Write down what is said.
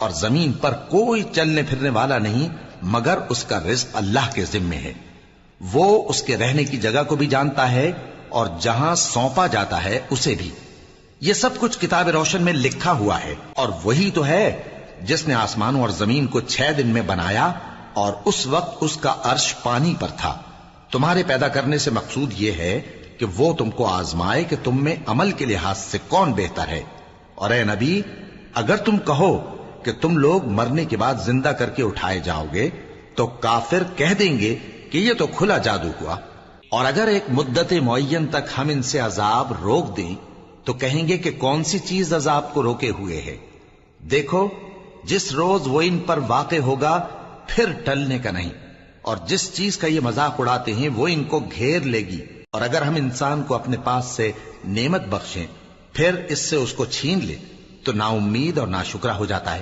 اور زمین پر کوئی چلنے پھرنے والا نہیں مگر اس کا رزق اللہ کے ذمے ہے. وہ اس کے رہنے کی جگہ کو بھی جانتا ہے اور جہاں سونپا جاتا ہے اسے بھی. یہ سب کچھ کتاب روشن میں لکھا ہوا ہے. اور وہی تو ہے جس نے آسمانوں اور زمین کو 6 دن میں بنایا اور اس وقت اس کا عرش پانی پر تھا. تمہارے پیدا کرنے سے مقصود یہ ہے کہ وہ تم کو آزمائے کہ تم میں عمل کے لحاظ سے کون بہتر ہے. اور اے نبی، اگر تم کہو کہ تم لوگ مرنے کے بعد زندہ کر کے اٹھائے جاؤ گے تو کافر کہہ دیں گے کہ یہ تو کھلا جادو ہوا. اور اگر ایک مدت معین تک ہم ان سے عذاب روک دیں تو کہیں گے کہ کون سی چیز عذاب کو روکے ہوئے ہے. دیکھو جس روز وہ ان پر واقع ہوگا پھر ٹلنے کا نہیں. اور جس چیز کا یہ مذاق اڑاتے ہیں وہ ان کو گھیر لے گی. اور اگر ہم انسان کو اپنے پاس سے نعمت بخشیں پھر اس سے اس کو چھین لے تو نا امید اور ناشکرا ہو جاتا ہے.